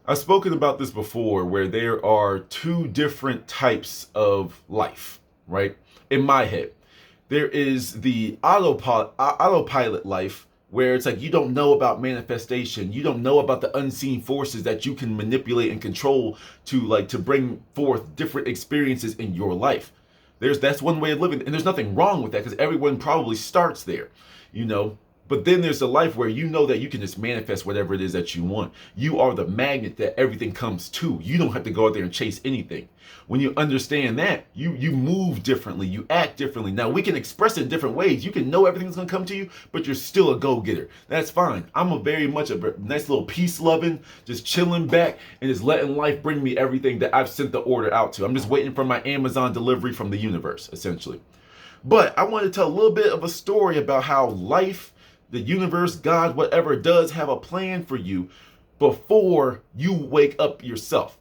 I've spoken about this before where there are two different types of life, right? In my head, there is the autopilot life where it's like you don't know about manifestation, you don't know about the unseen forces that you can manipulate and control to bring forth different experiences in your life. That's one way of living, and there's nothing wrong with that because everyone probably starts there, you know. But then there's a life where you know that you can just manifest whatever it is that you want. You are the magnet that everything comes to. You don't have to go out there and chase anything. When you understand that, you move differently, you act differently. Now we can express it in different ways. You can know everything's gonna come to you, but you're still a go-getter. That's fine. I'm a very much a nice little peace-loving, just chilling back and just letting life bring me everything that I've sent the order out to. I'm just waiting for my Amazon delivery from the universe, essentially. But I want to tell a little bit of a story about how life, the universe, God, whatever, does have a plan for you before you wake up yourself.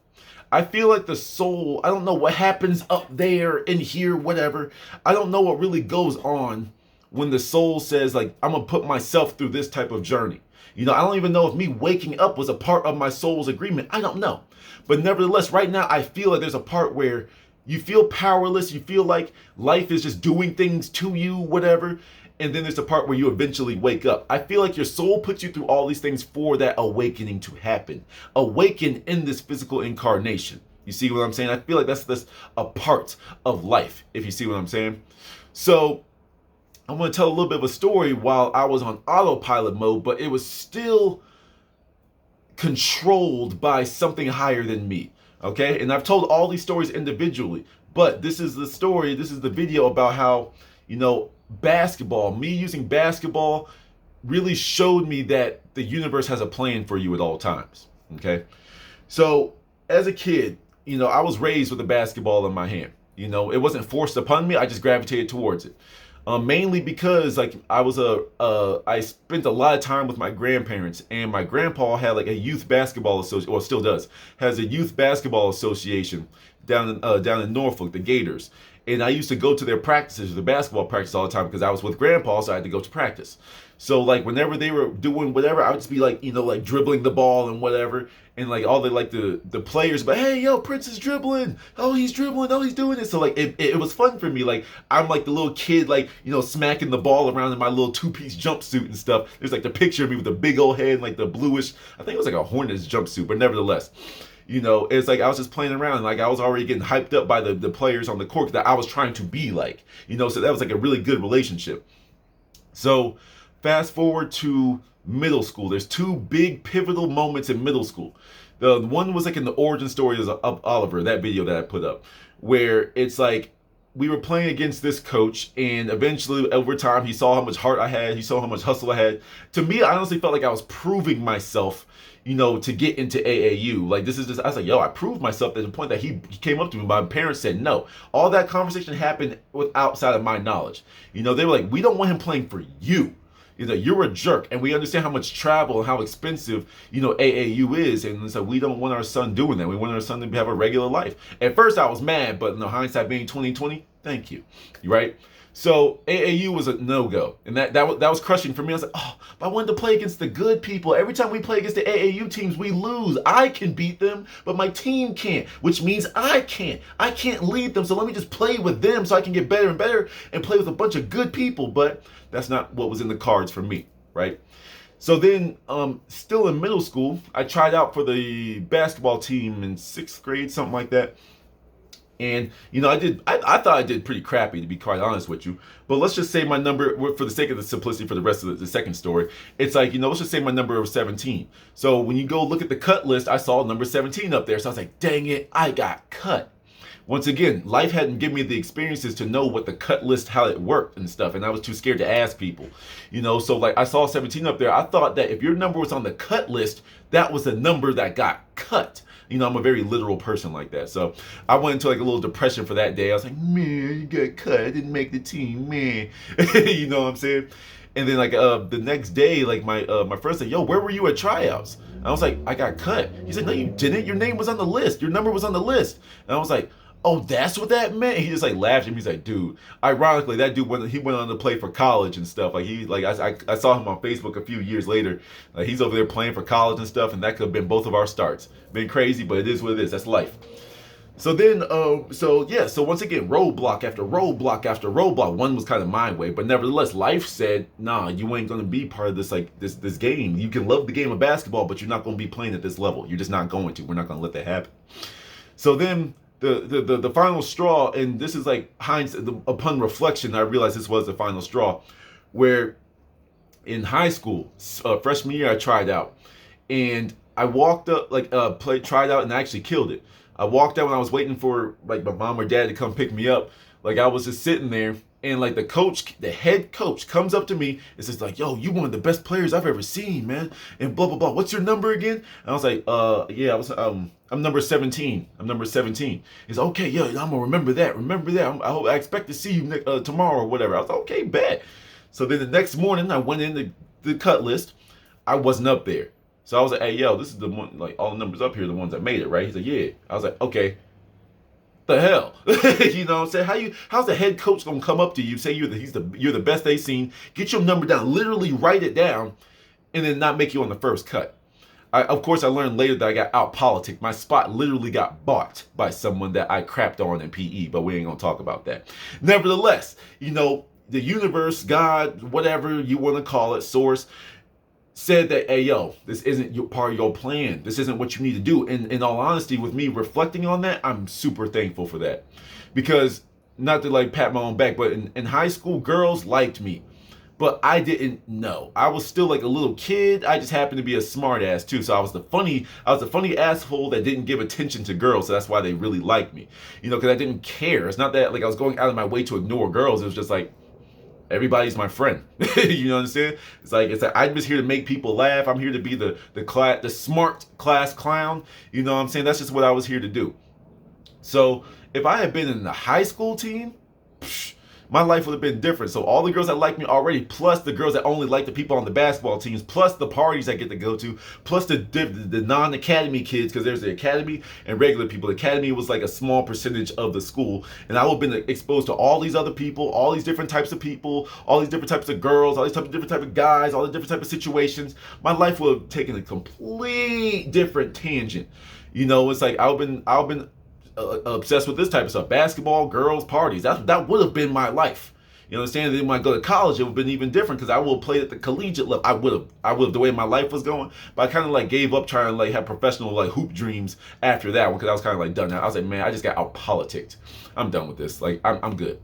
I feel like the soul, I don't know what happens up there, in here, whatever. I don't know what really goes on when the soul says, like, I'm going to put myself through this type of journey. You know, I don't even know if me waking up was a part of my soul's agreement. I don't know. But nevertheless, right now, I feel like there's a part where you feel powerless. You feel like life is just doing things to you, whatever. And then there's the part where you eventually wake up. I feel like your soul puts you through all these things for that awakening to happen. Awaken in this physical incarnation. You see what I'm saying? I feel like that's a part of life, if you see what I'm saying. So I'm going to tell a little bit of a story while I was on autopilot mode, but it was still controlled by something higher than me. Okay? And I've told all these stories individually, but this is the story, this is the video about how, you know, basketball, me using basketball really showed me that the universe has a plan for you at all times. Okay. So as a kid, you know, I was raised with a basketball in my hand. You know, it wasn't forced upon me. I just gravitated towards it. Mainly because like I spent a lot of time with my grandparents, and my grandpa had like a youth basketball association, or still does, has a youth basketball association down in Norfolk, the Gators. And I used to go to their practices, the basketball practice all the time because I was with grandpa, so I had to go to practice. So like whenever they were doing whatever, I would just be like, you know, like dribbling the ball and whatever. And like all the players, but hey, yo, Prince is dribbling. Oh, he's dribbling. Oh, he's doing it. So like it was fun for me. Like I'm like the little kid, like, you know, smacking the ball around in my little two-piece jumpsuit and stuff. There's like the picture of me with the big old head and like the bluish, I think it was like a Hornets jumpsuit, but nevertheless. You know, it's like I was just playing around. Like I was already getting hyped up by the players on the court that I was trying to be like. You know, so that was like a really good relationship. So fast forward to middle school. There's two big pivotal moments in middle school. The one was like in the origin story of Oliver, that video that I put up, where it's like we were playing against this coach, and eventually over time he saw how much heart I had, he saw how much hustle I had. To me, I honestly felt like I was proving myself, you know, to get into AAU. Like this is just, I was like, yo, I proved myself to the point that he came up to me. My parents said no. All that conversation happened outside of my knowledge. You know, they were like, we don't want him playing for you. You know, you're a jerk, and we understand how much travel and how expensive, you know, AAU is, and so we don't want our son doing that. We want our son to have a regular life. At first, I was mad, but in the hindsight being 2020, thank you, right? So AAU was a no-go, and that was crushing for me. I was like, oh, but I wanted to play against the good people. Every time we play against the AAU teams, we lose. I can beat them, but my team can't, which means I can't. I can't lead them, so let me just play with them so I can get better and better and play with a bunch of good people. But that's not what was in the cards for me, right? So then, still in middle school, I tried out for the basketball team in 6th grade, something like that. And, you know, I thought I did pretty crappy, to be quite honest with you. But let's just say my number, for the sake of the simplicity for the rest of the second story, it's like, you know, let's just say my number was 17. So when you go look at the cut list, I saw number 17 up there. So I was like, dang it, I got cut. Once again, life hadn't given me the experiences to know what the cut list, how it worked and stuff. And I was too scared to ask people, you know. So like I saw 17 up there. I thought that if your number was on the cut list, that was the number that got cut. You know, I'm a very literal person like that. So I went into like a little depression for that day. I was like, man, you got cut. I didn't make the team, man. You know what I'm saying? And then like the next day, like my friend said, yo, where were you at tryouts? And I was like, I got cut. He said, no, you didn't. Your name was on the list. Your number was on the list. And I was like, Oh, that's what that meant. He just like laughed at me. He's like, dude. Ironically, that dude went on to play for college and stuff. Like I saw him on Facebook a few years later. Like he's over there playing for college and stuff, and that could have been both of our starts. Been crazy, but it is what it is. That's life. So then, so once again, roadblock after roadblock after roadblock. One was kind of my way, but nevertheless, life said, nah, you ain't gonna be part of this this game. You can love the game of basketball, but you're not gonna be playing at this level. You're just not going to. We're not gonna let that happen. So then the final straw, and this is like hindsight, upon reflection, I realized this was the final straw, where in high school, freshman year, I tried out, and I walked up, tried out, and I actually killed it. I walked out when I was waiting for like my mom or dad to come pick me up. Like I was just sitting there, and like the head coach comes up to me and says like, "Yo, you one of the best players I've ever seen, man." And blah blah blah. What's your number again? And I was like, yeah, I'm number 17. I'm number 17. He's like, okay, yeah, I'm gonna remember that. I expect to see you tomorrow or whatever. I was like, okay, bet. So then the next morning, I went in the cut list. I wasn't up there. So I was like, hey, yo, this is the one, like all the numbers up here are the ones that made it, right? He's like, yeah. I was like, okay. The hell? You know what I'm saying? How's the head coach gonna come up to you, say you're the best they've seen, get your number down, literally write it down, and then not make you on the first cut? Of course, I learned later that I got out politicked. My spot literally got bought by someone that I crapped on in PE, but we ain't gonna talk about that. Nevertheless, you know, the universe, God, whatever you want to call it, source, said that, hey, yo, this isn't part of your plan. This isn't what you need to do. And in all honesty, with me reflecting on that, I'm super thankful for that. Because, not to like pat my own back, but in high school, girls liked me. But I didn't know. I was still like a little kid. I just happened to be a smart ass too. So I was the funny asshole that didn't give attention to girls. So that's why they really liked me. You know, because I didn't care. It's not that like I was going out of my way to ignore girls. It was just like, everybody's my friend. You know what I'm saying? It's like I'm just here to make people laugh. I'm here to be the smart class clown. You know what I'm saying? That's just what I was here to do. So if I had been in the high school team, my life would have been different. So all the girls that like me already, plus the girls that only like the people on the basketball teams, plus the parties I get to go to, plus the non-academy kids, because there's the academy and regular people. The academy was like a small percentage of the school, and I would have been exposed to all these other people, all these different types of people, all these different types of girls, all these different types of guys, all the different types of situations. My life would have taken a complete different tangent. You know, it's like I've been obsessed with this type of stuff: basketball, girls, parties. That would have been my life. You know what I'm saying? Then when I go to college, it would have been even different because I would have played at the collegiate level. I would have the way my life was going. But I kind of like gave up trying to like have professional like hoop dreams after that one because I was kind of like done now. I was like, man, I just got out politicked. I'm done with this. Like I'm good.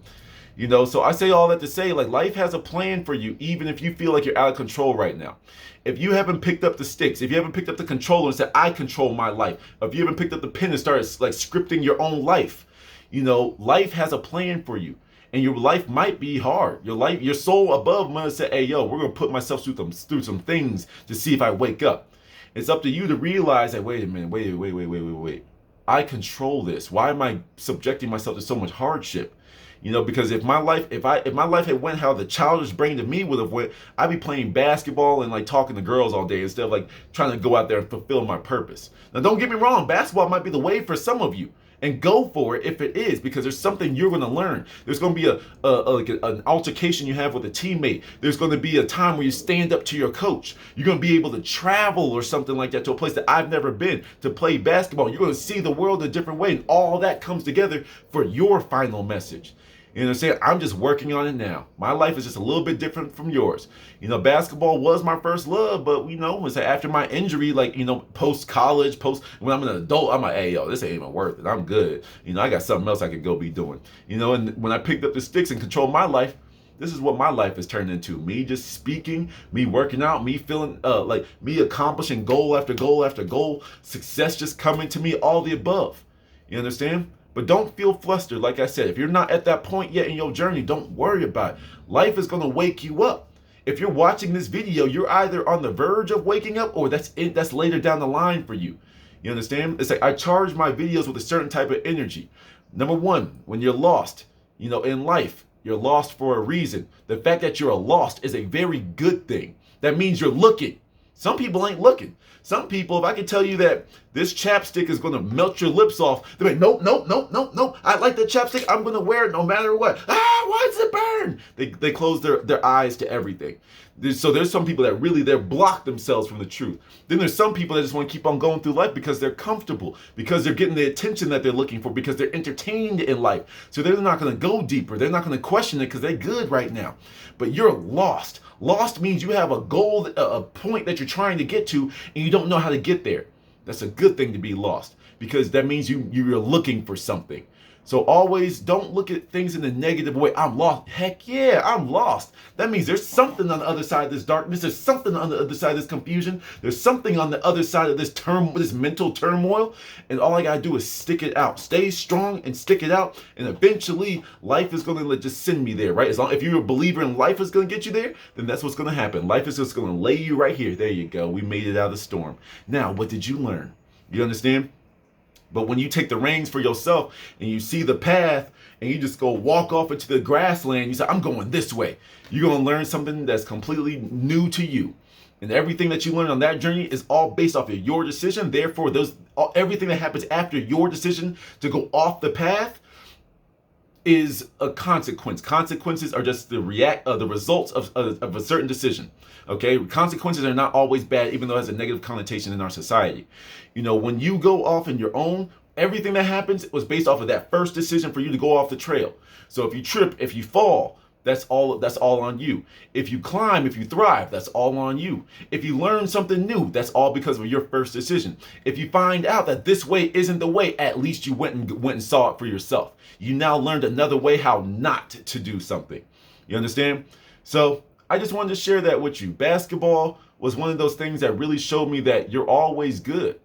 You know, so I say all that to say, like, life has a plan for you, even if you feel like you're out of control right now. If you haven't picked up the sticks, if you haven't picked up the controller and said, I control my life, if you haven't picked up the pen and started like scripting your own life, you know, life has a plan for you. And your life might be hard. Your soul above might say, hey, yo, we're gonna put myself through some things to see if I wake up. It's up to you to realize that, wait a minute, wait. I control this. Why am I subjecting myself to so much hardship? You know, because if my life had went how the childish brain of me would have went, I'd be playing basketball and like talking to girls all day instead of like trying to go out there and fulfill my purpose. Now, don't get me wrong, basketball might be the way for some of you, and go for it if it is, because there's something you're going to learn. There's going to be an altercation you have with a teammate. There's going to be a time where you stand up to your coach. You're going to be able to travel or something like that to a place that I've never been to play basketball. You're going to see the world a different way, and all that comes together for your final message. You know what I'm saying? I'm just working on it now. My life is just a little bit different from yours. You know, basketball was my first love, but you know, it's after my injury, like, you know, post-college, when I'm an adult, I'm like, hey, yo, this ain't even worth it. I'm good. You know, I got something else I could go be doing. You know, and when I picked up the sticks and controlled my life, this is what my life has turned into. Me just speaking, me working out, me feeling like me accomplishing goal after goal after goal, success just coming to me, all the above. You understand? But don't feel flustered. Like I said, if you're not at that point yet in your journey, don't worry about it. Life is going to wake you up. If you're watching this video, you're either on the verge of waking up or that's later down the line for you. You understand? It's like I charge my videos with a certain type of energy. Number one, when you're lost, you know, in life, you're lost for a reason. The fact that you're lost is a very good thing. That means you're looking. Some people ain't looking. Some people, if I could tell you that this chapstick is going to melt your lips off, they're like, nope, nope, nope, nope, nope. I like the chapstick. I'm going to wear it no matter what. Why does it burn? They close their eyes to everything. So there's some people that really, they're blocked themselves from the truth. Then there's some people that just want to keep on going through life because they're comfortable, because they're getting the attention that they're looking for, because they're entertained in life. So they're not going to go deeper. They're not going to question it because they're good right now. But you're lost. Lost means you have a goal, a point that you're trying to get to, and you don't know how to get there. That's a good thing to be lost, because that means you're looking for something. So always don't look at things in a negative way. I'm lost. Heck yeah, I'm lost. That means there's something on the other side of this darkness. There's something on the other side of this confusion. There's something on the other side of this mental turmoil. And all I gotta do is stick it out. Stay strong and stick it out. And eventually, life is gonna just send me there, right? If you're a believer in life is gonna get you there, then that's what's gonna happen. Life is just gonna lay you right here. There you go. We made it out of the storm. Now, what did you learn? You understand? But when you take the reins for yourself and you see the path and you just go walk off into the grassland, you say, I'm going this way. You're going to learn something that's completely new to you. And everything that you learn on that journey is all based off of your decision. Therefore, everything that happens after your decision to go off the path is a consequence. Consequences are just the results of a certain decision. Okay, consequences are not always bad, even though it has a negative connotation in our society. You know, when you go off on your own, everything that happens was based off of that first decision for you to go off the trail. So if you trip, if you fall, that's all on you. If you climb, if you thrive, that's all on you. If you learn something new, that's all because of your first decision. If you find out that this way isn't the way, at least you went and saw it for yourself. You now learned another way how not to do something. You understand? So I just wanted to share that with you. Basketball was one of those things that really showed me that you're always good.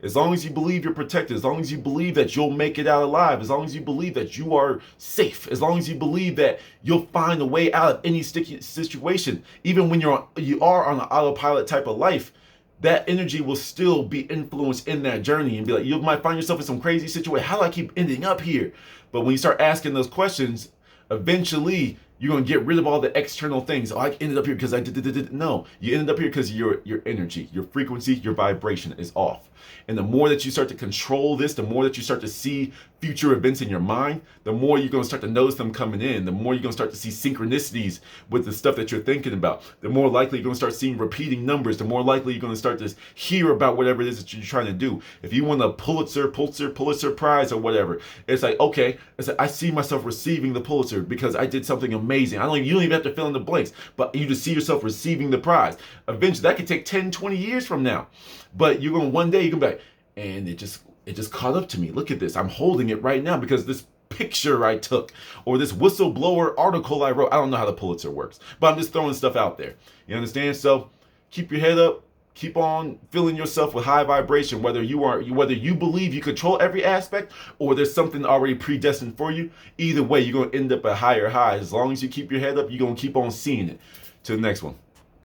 As long as you believe you're protected, as long as you believe that you'll make it out alive, as long as you believe that you are safe, as long as you believe that you'll find a way out of any sticky situation, even when you are on an autopilot type of life, that energy will still be influenced in that journey and be like, you might find yourself in some crazy situation. How do I keep ending up here? But when you start asking those questions, eventually you're going to get rid of all the external things. Oh, I ended up here because I did. No, you ended up here because your energy, your frequency, your vibration is off. And the more that you start to control this, the more that you start to see future events in your mind, the more you're going to start to notice them coming in, the more you're going to start to see synchronicities with the stuff that you're thinking about, the more likely you're going to start seeing repeating numbers, the more likely you're going to start to hear about whatever it is that you're trying to do. If you want a Pulitzer Prize or whatever, it's like, okay, it's like, I see myself receiving the Pulitzer because I did something amazing. You don't even have to fill in the blanks, but you just see yourself receiving the prize. Eventually, that could take 10, 20 years from now. But you're going one day, you can be like, and it just caught up to me. Look at this. I'm holding it right now because this picture I took or this whistleblower article I wrote. I don't know how the Pulitzer works, but I'm just throwing stuff out there. You understand? So keep your head up. Keep on filling yourself with high vibration, whether you believe you control every aspect or there's something already predestined for you. Either way, you're going to end up at higher highs. As long as you keep your head up, you're going to keep on seeing it. Till the next one.